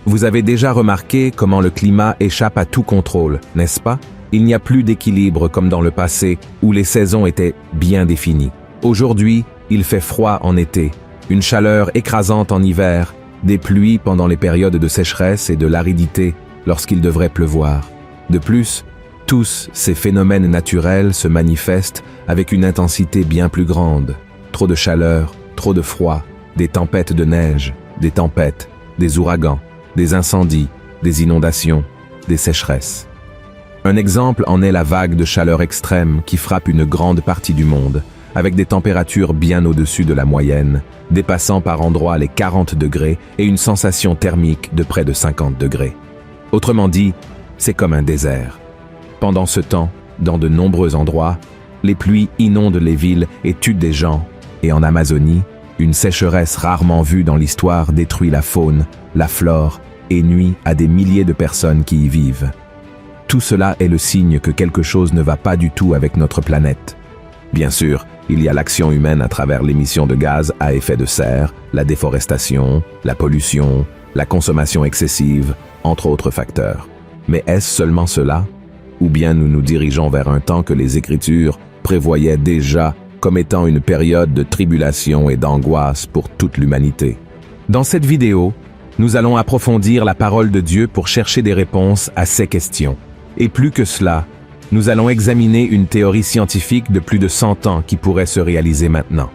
Vous avez déjà remarqué comment le climat échappe à tout contrôle, n'est-ce pas? Il n'y a plus d'équilibre comme dans le passé où les saisons étaient bien définies. Aujourd'hui, il fait froid en été, une chaleur écrasante en hiver, des pluies pendant les périodes de sécheresse et de l'aridité lorsqu'il devrait pleuvoir. De plus, tous ces phénomènes naturels se manifestent avec une intensité bien plus grande. Trop de chaleur, trop de froid, des tempêtes de neige, des tempêtes, des ouragans, des incendies, des inondations, des sécheresses. Un exemple en est la vague de chaleur extrême qui frappe une grande partie du monde, avec des températures bien au-dessus de la moyenne, dépassant par endroits les 40 degrés et une sensation thermique de près de 50 degrés. Autrement dit, c'est comme un désert. Pendant ce temps, dans de nombreux endroits, les pluies inondent les villes et tuent des gens, et en Amazonie, une sécheresse rarement vue dans l'histoire détruit la faune, la flore et nuit à des milliers de personnes qui y vivent. Tout cela est le signe que quelque chose ne va pas du tout avec notre planète. Bien sûr, il y a l'action humaine à travers l'émission de gaz à effet de serre, la déforestation, la pollution, la consommation excessive, entre autres facteurs. Mais est-ce seulement cela? Ou bien nous nous dirigeons vers un temps que les Écritures prévoyaient déjà comme étant une période de tribulation et d'angoisse pour toute l'humanité? Dans cette vidéo, nous allons approfondir la parole de Dieu pour chercher des réponses à ces questions. Et plus que cela, nous allons examiner une théorie scientifique de plus de 100 ans qui pourrait se réaliser maintenant.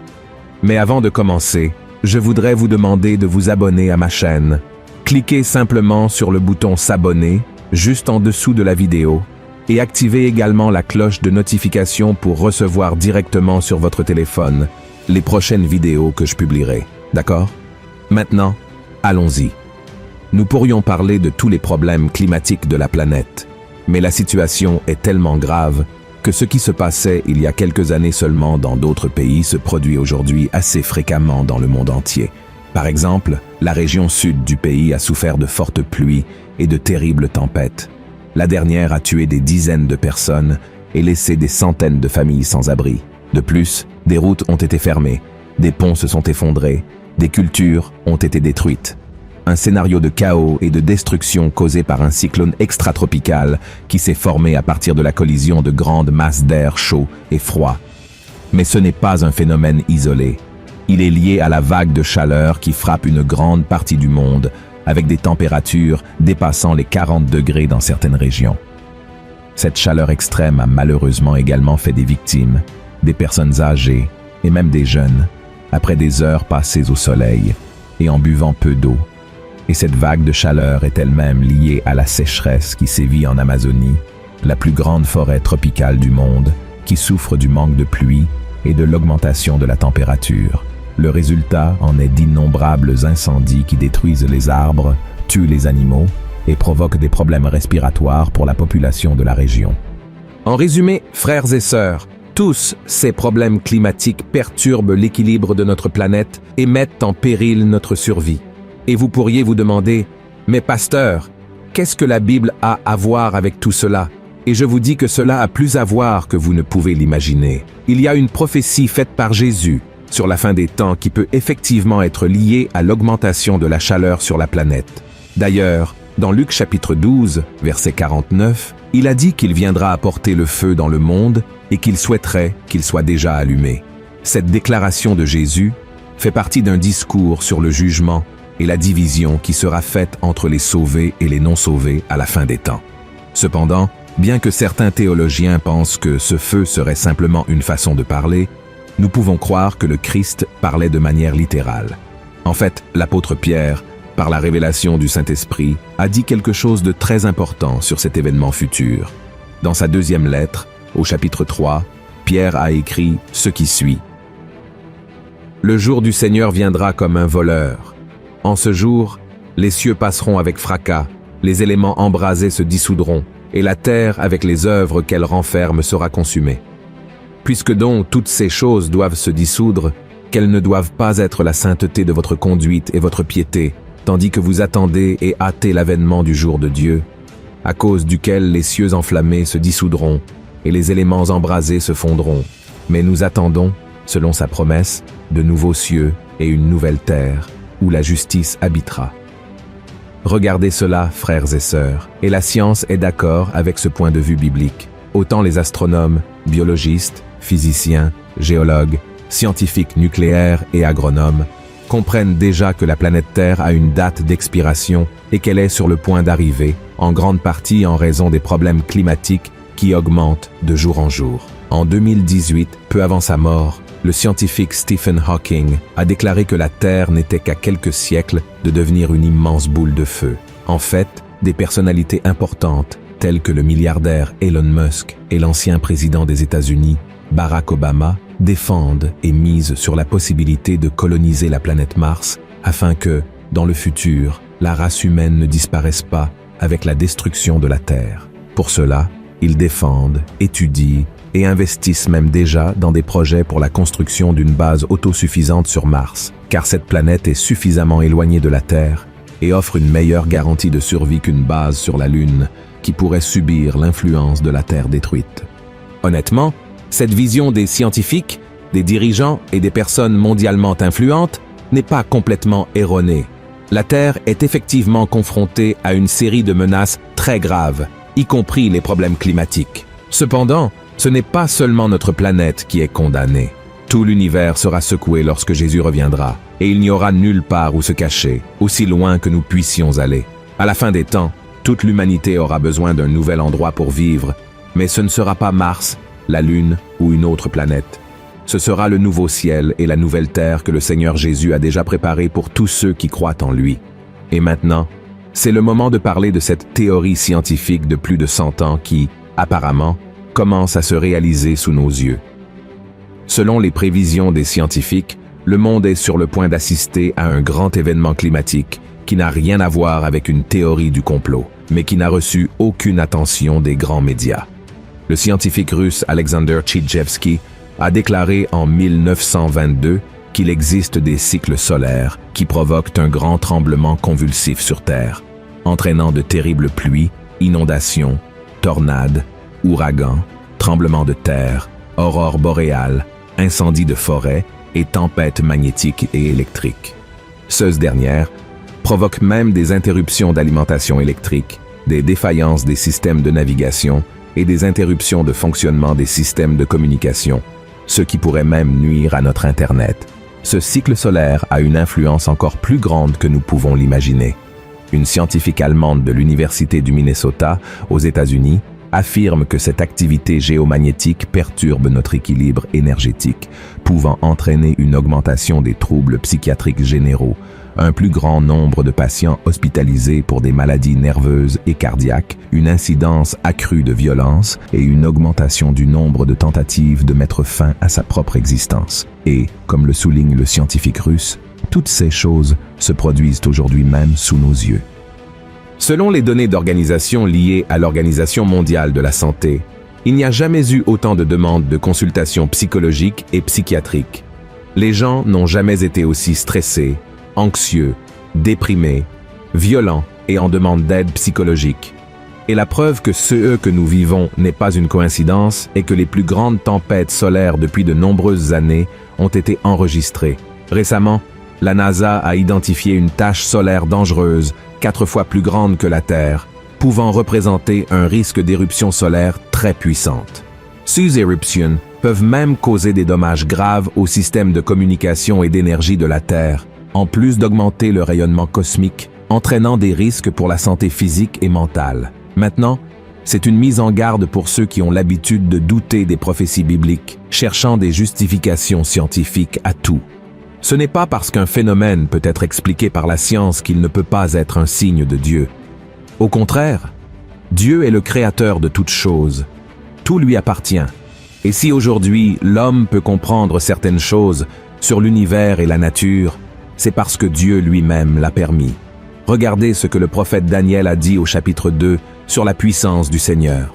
Mais avant de commencer, je voudrais vous demander de vous abonner à ma chaîne. Cliquez simplement sur le bouton s'abonner, juste en dessous de la vidéo, et activez également la cloche de notification pour recevoir directement sur votre téléphone les prochaines vidéos que je publierai. D'accord? Maintenant, allons-y. Nous pourrions parler de tous les problèmes climatiques de la planète, mais la situation est tellement grave que ce qui se passait il y a quelques années seulement dans d'autres pays se produit aujourd'hui assez fréquemment dans le monde entier. Par exemple, la région sud du pays a souffert de fortes pluies et de terribles tempêtes. La dernière a tué des dizaines de personnes et laissé des centaines de familles sans abri. De plus, des routes ont été fermées, des ponts se sont effondrés, des cultures ont été détruites. Un scénario de chaos et de destruction causé par un cyclone extratropical qui s'est formé à partir de la collision de grandes masses d'air chaud et froid. Mais ce n'est pas un phénomène isolé. Il est lié à la vague de chaleur qui frappe une grande partie du monde, avec des températures dépassant les 40 degrés dans certaines régions. Cette chaleur extrême a malheureusement également fait des victimes, des personnes âgées et même des jeunes, après des heures passées au soleil et en buvant peu d'eau. Et cette vague de chaleur est elle-même liée à la sécheresse qui sévit en Amazonie, la plus grande forêt tropicale du monde, qui souffre du manque de pluie et de l'augmentation de la température. Le résultat en est d'innombrables incendies qui détruisent les arbres, tuent les animaux et provoquent des problèmes respiratoires pour la population de la région. En résumé, frères et sœurs, tous ces problèmes climatiques perturbent l'équilibre de notre planète et mettent en péril notre survie. Et vous pourriez vous demander, « Mais pasteur, qu'est-ce que la Bible a à voir avec tout cela ?» Et je vous dis que cela a plus à voir que vous ne pouvez l'imaginer. Il y a une prophétie faite par Jésus sur la fin des temps qui peut effectivement être liée à l'augmentation de la chaleur sur la planète. D'ailleurs, dans Luc chapitre 12, verset 49, il a dit qu'il viendra apporter le feu dans le monde et qu'il souhaiterait qu'il soit déjà allumé. Cette déclaration de Jésus fait partie d'un discours sur le jugement et la division qui sera faite entre les sauvés et les non-sauvés à la fin des temps. Cependant, bien que certains théologiens pensent que ce feu serait simplement une façon de parler, nous pouvons croire que le Christ parlait de manière littérale. En fait, l'apôtre Pierre, par la révélation du Saint-Esprit, a dit quelque chose de très important sur cet événement futur. Dans sa deuxième lettre, au chapitre 3, Pierre a écrit ce qui suit. « Le jour du Seigneur viendra comme un voleur. En ce jour, les cieux passeront avec fracas, les éléments embrasés se dissoudront, et la terre, avec les œuvres qu'elle renferme, sera consumée. Puisque donc toutes ces choses doivent se dissoudre, qu'elles ne doivent pas être la sainteté de votre conduite et votre piété, tandis que vous attendez et hâtez l'avènement du jour de Dieu, à cause duquel les cieux enflammés se dissoudront et les éléments embrasés se fondront. Mais nous attendons, selon sa promesse, de nouveaux cieux et une nouvelle terre, où la justice habitera. » Regardez cela, frères et sœurs, et la science est d'accord avec ce point de vue biblique. Autant les astronomes, biologistes, physiciens, géologues, scientifiques nucléaires et agronomes comprennent déjà que la planète Terre a une date d'expiration et qu'elle est sur le point d'arriver, en grande partie en raison des problèmes climatiques qui augmentent de jour en jour. En 2018, peu avant sa mort, le scientifique Stephen Hawking a déclaré que la Terre n'était qu'à quelques siècles de devenir une immense boule de feu. En fait, des personnalités importantes, telles que le milliardaire Elon Musk et l'ancien président des États-Unis, Barack Obama, défendent et misent sur la possibilité de coloniser la planète Mars afin que, dans le futur, la race humaine ne disparaisse pas avec la destruction de la Terre. Pour cela, ils défendent, étudient et investissent même déjà dans des projets pour la construction d'une base autosuffisante sur Mars, car cette planète est suffisamment éloignée de la Terre et offre une meilleure garantie de survie qu'une base sur la Lune qui pourrait subir l'influence de la Terre détruite. Honnêtement, cette vision des scientifiques, des dirigeants et des personnes mondialement influentes n'est pas complètement erronée. La Terre est effectivement confrontée à une série de menaces très graves, y compris les problèmes climatiques. Cependant, ce n'est pas seulement notre planète qui est condamnée. Tout l'univers sera secoué lorsque Jésus reviendra, et il n'y aura nulle part où se cacher, aussi loin que nous puissions aller. À la fin des temps, toute l'humanité aura besoin d'un nouvel endroit pour vivre, mais ce ne sera pas Mars, la Lune ou une autre planète. Ce sera le nouveau ciel et la nouvelle terre que le Seigneur Jésus a déjà préparé pour tous ceux qui croient en lui. Et maintenant, c'est le moment de parler de cette théorie scientifique de plus de 100 ans qui, apparemment, commence à se réaliser sous nos yeux. Selon les prévisions des scientifiques, le monde est sur le point d'assister à un grand événement climatique qui n'a rien à voir avec une théorie du complot, mais qui n'a reçu aucune attention des grands médias. Le scientifique russe Alexander Tchidjevski a déclaré en 1922 qu'il existe des cycles solaires qui provoquent un grand tremblement convulsif sur Terre, entraînant de terribles pluies, inondations, tornades, ouragans, tremblements de terre, aurores boréales, incendies de forêt et tempêtes magnétiques et électriques. Ces dernières provoquent même des interruptions d'alimentation électrique, des défaillances des systèmes de navigation et des interruptions de fonctionnement des systèmes de communication, ce qui pourrait même nuire à notre Internet. Ce cycle solaire a une influence encore plus grande que nous pouvons l'imaginer. Une scientifique allemande de l'Université du Minnesota, aux États-Unis, affirme que cette activité géomagnétique perturbe notre équilibre énergétique, pouvant entraîner une augmentation des troubles psychiatriques généraux, un plus grand nombre de patients hospitalisés pour des maladies nerveuses et cardiaques, une incidence accrue de violence et une augmentation du nombre de tentatives de mettre fin à sa propre existence. Et, comme le souligne le scientifique russe, toutes ces choses se produisent aujourd'hui même sous nos yeux. Selon les données d'organisations liées à l'Organisation mondiale de la santé, il n'y a jamais eu autant de demandes de consultations psychologiques et psychiatriques. Les gens n'ont jamais été aussi stressés, anxieux, déprimés, violents et en demande d'aide psychologique. Et la preuve que ce que nous vivons n'est pas une coïncidence est que les plus grandes tempêtes solaires depuis de nombreuses années ont été enregistrées. Récemment, la NASA a identifié une tache solaire dangereuse, 4 fois plus grande que la Terre, pouvant représenter un risque d'éruption solaire très puissante. Ces éruptions peuvent même causer des dommages graves au système de communication et d'énergie de la Terre, en plus d'augmenter le rayonnement cosmique, entraînant des risques pour la santé physique et mentale. Maintenant, c'est une mise en garde pour ceux qui ont l'habitude de douter des prophéties bibliques, cherchant des justifications scientifiques à tout. Ce n'est pas parce qu'un phénomène peut être expliqué par la science qu'il ne peut pas être un signe de Dieu. Au contraire, Dieu est le créateur de toutes choses. Tout lui appartient. Et si aujourd'hui l'homme peut comprendre certaines choses sur l'univers et la nature, c'est parce que Dieu lui-même l'a permis. Regardez ce que le prophète Daniel a dit au chapitre 2 sur la puissance du Seigneur.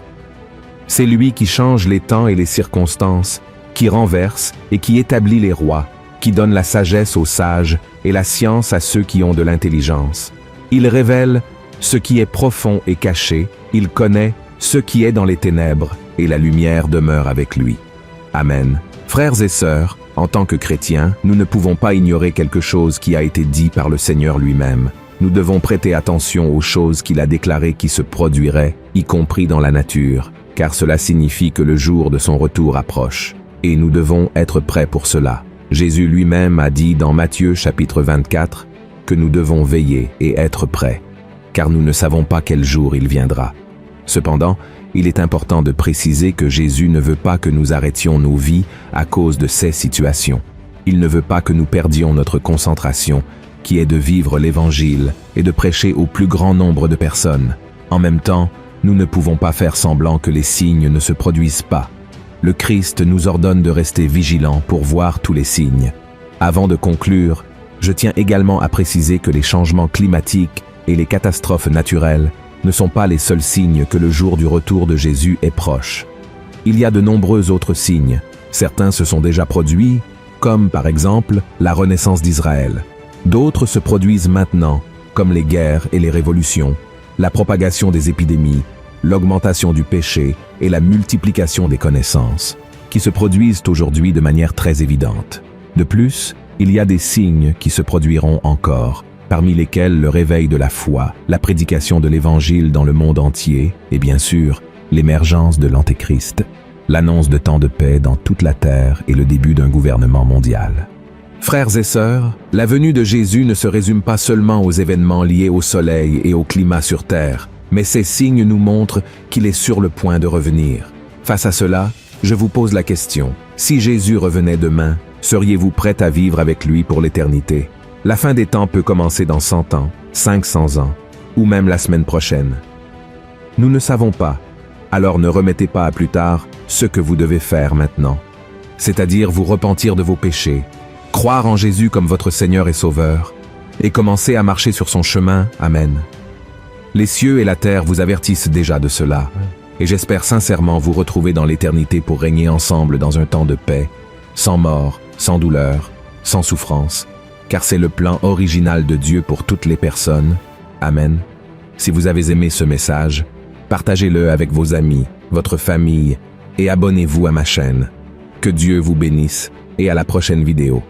C'est lui qui change les temps et les circonstances, qui renverse et qui établit les rois, qui donne la sagesse aux sages et la science à ceux qui ont de l'intelligence. Il révèle ce qui est profond et caché, il connaît ce qui est dans les ténèbres, et la lumière demeure avec lui. Amen. Frères et sœurs, en tant que chrétiens, nous ne pouvons pas ignorer quelque chose qui a été dit par le Seigneur lui-même. Nous devons prêter attention aux choses qu'il a déclarées qui se produiraient, y compris dans la nature, car cela signifie que le jour de son retour approche. Et nous devons être prêts pour cela. Jésus lui-même a dit dans Matthieu chapitre 24 que nous devons veiller et être prêts, car nous ne savons pas quel jour il viendra. Cependant, il est important de préciser que Jésus ne veut pas que nous arrêtions nos vies à cause de ces situations. Il ne veut pas que nous perdions notre concentration, qui est de vivre l'Évangile et de prêcher au plus grand nombre de personnes. En même temps, nous ne pouvons pas faire semblant que les signes ne se produisent pas. Le Christ nous ordonne de rester vigilants pour voir tous les signes. Avant de conclure, je tiens également à préciser que les changements climatiques et les catastrophes naturelles ne sont pas les seuls signes que le jour du retour de Jésus est proche. Il y a de nombreux autres signes. Certains se sont déjà produits, comme par exemple la renaissance d'Israël. D'autres se produisent maintenant, comme les guerres et les révolutions, la propagation des épidémies, l'augmentation du péché et la multiplication des connaissances, qui se produisent aujourd'hui de manière très évidente. De plus, il y a des signes qui se produiront encore, parmi lesquels le réveil de la foi, la prédication de l'Évangile dans le monde entier et bien sûr, l'émergence de l'Antéchrist, l'annonce de temps de paix dans toute la terre et le début d'un gouvernement mondial. Frères et sœurs, la venue de Jésus ne se résume pas seulement aux événements liés au soleil et au climat sur terre, mais ces signes nous montrent qu'il est sur le point de revenir. Face à cela, je vous pose la question, si Jésus revenait demain, seriez-vous prêts à vivre avec lui pour l'éternité? La fin des temps peut commencer dans 100 ans, 500 ans, ou même la semaine prochaine. Nous ne savons pas, alors ne remettez pas à plus tard ce que vous devez faire maintenant, c'est-à-dire vous repentir de vos péchés, croire en Jésus comme votre Seigneur et Sauveur, et commencer à marcher sur son chemin. Amen. Les cieux et la terre vous avertissent déjà de cela, et j'espère sincèrement vous retrouver dans l'éternité pour régner ensemble dans un temps de paix, sans mort, sans douleur, sans souffrance, car c'est le plan original de Dieu pour toutes les personnes. Amen. Si vous avez aimé ce message, partagez-le avec vos amis, votre famille, et abonnez-vous à ma chaîne. Que Dieu vous bénisse, et à la prochaine vidéo.